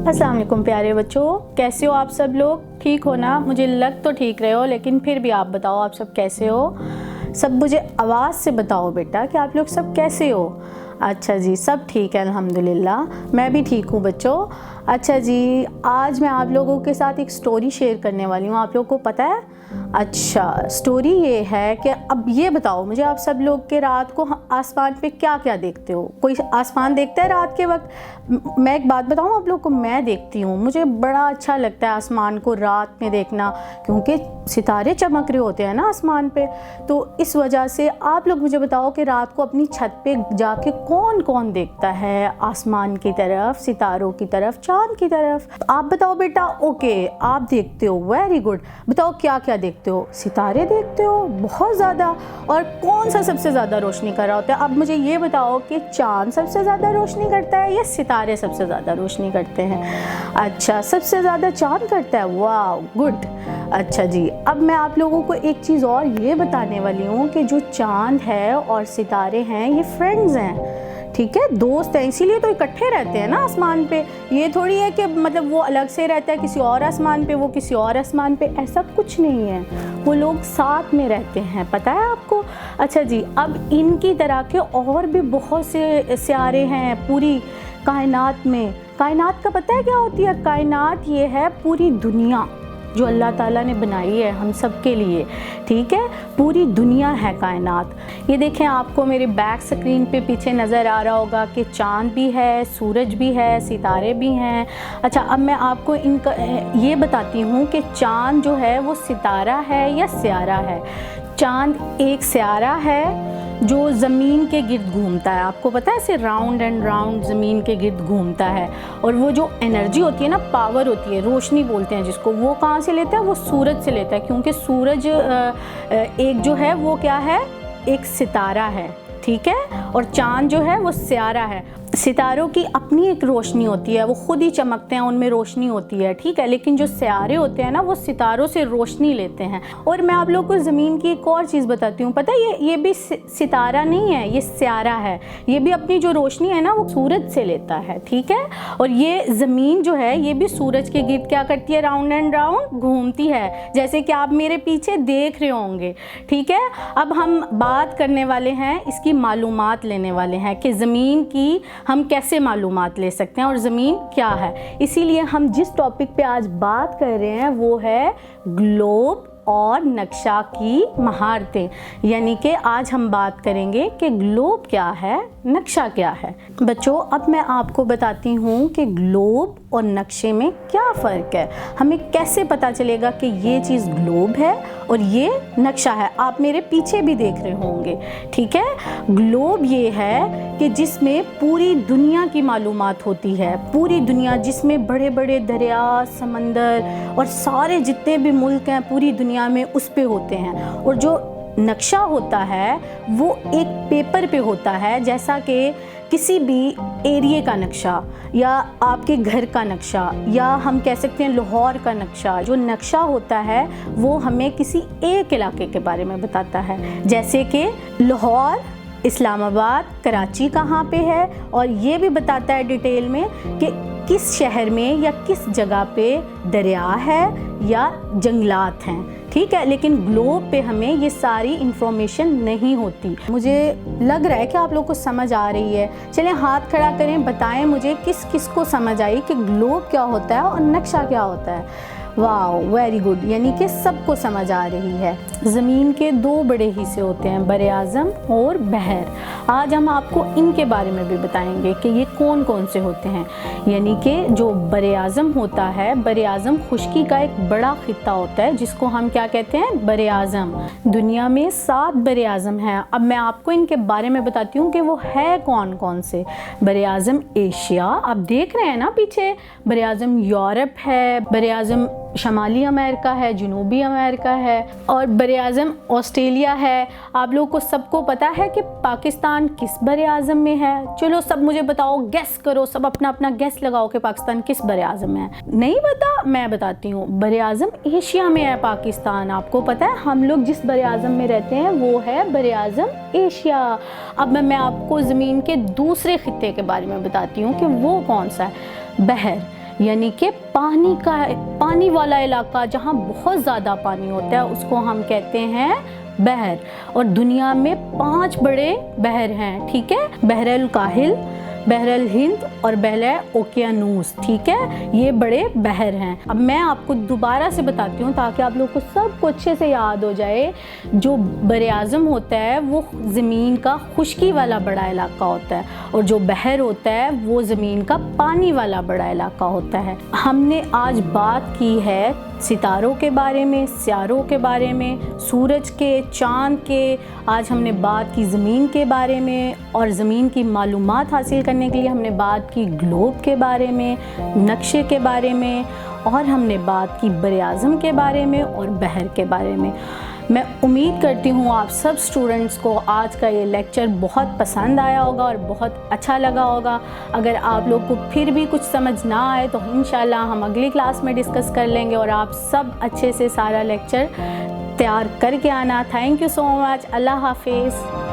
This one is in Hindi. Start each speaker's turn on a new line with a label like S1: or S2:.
S1: अस्सलाम वालेकुम प्यारे बच्चों, कैसे हो आप सब लोग? ठीक हो ना? मुझे लग तो ठीक रहे हो, लेकिन फिर भी आप बताओ आप सब कैसे हो? सब मुझे आवाज़ से बताओ बेटा कि आप लोग सब कैसे हो। अच्छा जी, सब ठीक है अल्हम्दुलिल्लाह, मैं भी ठीक हूँ बच्चों। अच्छा जी, आज मैं आप लोगों के साथ एक स्टोरी शेयर करने वाली हूँ। आप लोगों को पता है? अच्छा, स्टोरी ये है कि अब ये बताओ मुझे, आप सब लोग के रात को आसमान पे क्या क्या देखते हो? कोई आसमान देखता है रात के वक्त? मैं एक बात बताऊँ आप लोग को, मैं देखती हूँ, मुझे बड़ा अच्छा लगता है आसमान को रात में देखना, क्योंकि सितारे चमक रहे होते हैं ना आसमान पे। तो इस वजह से आप लोग मुझे बताओ कि रात को अपनी छत पे जाके कौन कौन देखता है आसमान की तरफ, सितारों की तरफ, चांद की तरफ? आप बताओ बेटा। ओके, आप देखते हो, वेरी गुड। बताओ क्या क्या देखते हो? सितारे देखते हो बहुत ज़्यादा। और कौन सा सबसे ज़्यादा रोशनी कर रहा होता है? अब मुझे ये बताओ कि चांद सबसे ज़्यादा रोशनी करता है या सितारे सबसे ज़्यादा रोशनी करते हैं? अच्छा, सबसे ज़्यादा चांद करता है, वाह गुड। अच्छा जी, अब मैं आप लोगों को एक चीज़ और ये बताने वाली हूँ कि जो चांद है और सितारे हैं ये फ्रेंड्स हैं, ठीक है, दोस्त हैं, इसीलिए तो इकट्ठे रहते हैं ना आसमान पे। ये थोड़ी है कि मतलब वो अलग से रहता है किसी और आसमान पे, वो किसी और आसमान पे, ऐसा कुछ नहीं है, वो लोग साथ में रहते हैं, पता है आपको? अच्छा जी, अब इनकी तरह के और भी बहुत से सितारे हैं पूरी कायनात में। कायनात का पता है क्या होती है? कायनात ये है पूरी दुनिया जो अल्लाह ताला ने बनाई है हम सब के लिए, ठीक है, पूरी दुनिया है कायनात। ये देखें, आपको मेरे बैक स्क्रीन पे पीछे नज़र आ रहा होगा कि चांद भी है, सूरज भी है, सितारे भी हैं। अच्छा, अब मैं आपको इनका ये बताती हूँ कि चांद जो है वो सितारा है या स्यारा है। चांद एक स्यारा है जो ज़मीन के गिर्द घूमता है, आपको पता है, ऐसे राउंड एंड राउंड ज़मीन के गिर्द घूमता है। और वो जो एनर्जी होती है ना, पावर होती है, रोशनी बोलते हैं जिसको, वो कहाँ से लेता है? वो सूरज से लेता है, क्योंकि सूरज एक जो है वो क्या है, एक सितारा है, ठीक है, और चांद जो है वो स्यारा है। सितारों की अपनी एक रोशनी होती है, वो खुद ही चमकते हैं, उनमें रोशनी होती है, ठीक है, लेकिन जो सितारे होते हैं ना वो सितारों से रोशनी लेते हैं। और मैं आप लोगों को ज़मीन की एक और चीज़ बताती हूँ, पता है, ये भी सितारा नहीं है, ये स्यारा है। ये भी अपनी जो रोशनी है ना वो सूरज से लेता है, ठीक है। और ये ज़मीन जो है ये भी सूरज के गिर्द क्या करती है? राउंड एंड राउंड घूमती है, जैसे कि आप मेरे पीछे देख रहे होंगे, ठीक है। अब हम बात करने वाले हैं, इसकी मालूमात लेने वाले हैं कि ज़मीन की हम कैसे मालूमात ले सकते हैं और ज़मीन क्या है। इसीलिए हम जिस टॉपिक पे आज बात कर रहे हैं वो है ग्लोब और नक्शा की महारतें, यानी कि आज हम बात करेंगे कि ग्लोब क्या है, नक्शा क्या है। बच्चों, अब मैं आपको बताती हूँ कि ग्लोब और नक्शे में क्या फ़र्क है, हमें कैसे पता चलेगा कि ये चीज़ ग्लोब है और ये नक्शा है। आप मेरे पीछे भी देख रहे होंगे, ठीक है। ग्लोब ये है कि जिसमें पूरी दुनिया की मालूमात होती है, पूरी दुनिया, जिसमें बड़े बड़े दरिया, समंदर और सारे जितने भी मुल्क हैं पूरी दुनिया में उस पे होते हैं। और जो नक्शा होता है वो एक पेपर पे होता है, जैसा कि किसी भी एरिया का नक्शा या आपके घर का नक्शा, या हम कह सकते हैं लाहौर का नक्शा। जो नक्शा होता है वो हमें किसी एक इलाके के बारे में बताता है, जैसे कि लाहौर, इस्लामाबाद, कराची कहाँ पे है, और ये भी बताता है डिटेल में कि किस शहर में या किस जगह पे दरिया है या जंगलात हैं, ठीक है। लेकिन ग्लोब पे हमें ये सारी इंफॉर्मेशन नहीं होती। मुझे लग रहा है कि आप लोगों को समझ आ रही है। चलें, हाथ खड़ा करें, बताएं मुझे किस किस को समझ आई कि ग्लोब क्या होता है और नक्शा क्या होता है। वाह, वेरी गुड, यानी कि सबको समझ आ रही है। ज़मीन के दो बड़े हिस्से होते हैं, बरे आज़म और बहर। आज हम आपको इनके बारे में भी बताएंगे कि ये कौन कौन से होते हैं। यानी कि जो बरे आज़म होता है, बरे आज़म खुश्की का एक बड़ा खित्ता होता है जिसको हम क्या कहते हैं? बरे आज़म। दुनिया में 7 बरे आज़म हैं। अब मैं आपको इनके बारे में बताती हूँ कि वो है कौन कौन से। बरे आज़म एशिया, आप देख रहे हैं ना पीछे, बरे आज़म यूरोप है, बरे आज़म शमाली अमेरिका है, जनूबी अमेरिका है, और बरे आज़म ऑस्ट्रेलिया है। आप लोगों को सबको पता है कि पाकिस्तान किस बरे आज़म में है? चलो सब मुझे बताओ, गेस करो, सब अपना अपना गेस लगाओ कि पाकिस्तान किस बरे आज़म में है। नहीं पता? मैं बताती हूँ, बरे आज़म एशिया में है पाकिस्तान। आपको पता है हम लोग जिस बरे आज़म में रहते हैं वो है बरे आज़म एशिया। अब मैं आपको ज़मीन के दूसरे खित्ते के बारे में बताती हूँ कि वो कौन सा है। बहर, यानी कि पानी वाला इलाका जहाँ बहुत ज़्यादा पानी होता है उसको हम कहते हैं बहर। और दुनिया में 5 बड़े बहर हैं, ठीक है, बहरुल काहिल, बहरुल हिंद और बहर ओकियानूस, ठीक है, ये बड़े बहर हैं। अब मैं आपको दोबारा से बताती हूँ ताकि आप लोग को सब कुछ अच्छे से याद हो जाए। जो बरे आज़म होता है वो ज़मीन का खुश्की वाला बड़ा इलाका होता है और जो बहर होता है वो ज़मीन का पानी वाला बड़ा इलाका होता है। हमने आज बात की है सितारों के बारे में, सियारों के बारे में, सूरज के, चाँद के। आज हमने बात की ज़मीन के बारे में और ज़मीन की मालूमात हासिल करने के लिए हमने बात की ग्लोब के बारे में, नक्शे के बारे में, और हमने बात की बरे आज़म के बारे में और बहर के बारे में। मैं उम्मीद करती हूँ आप सब स्टूडेंट्स को आज का ये लेक्चर बहुत पसंद आया होगा और बहुत अच्छा लगा होगा। अगर आप लोग को फिर भी कुछ समझ ना आए तो इंशाल्लाह हम अगली क्लास में डिस्कस कर लेंगे और आप सब अच्छे से सारा लेक्चर तैयार करके आना। Thank you so much. Allah हाफिज़।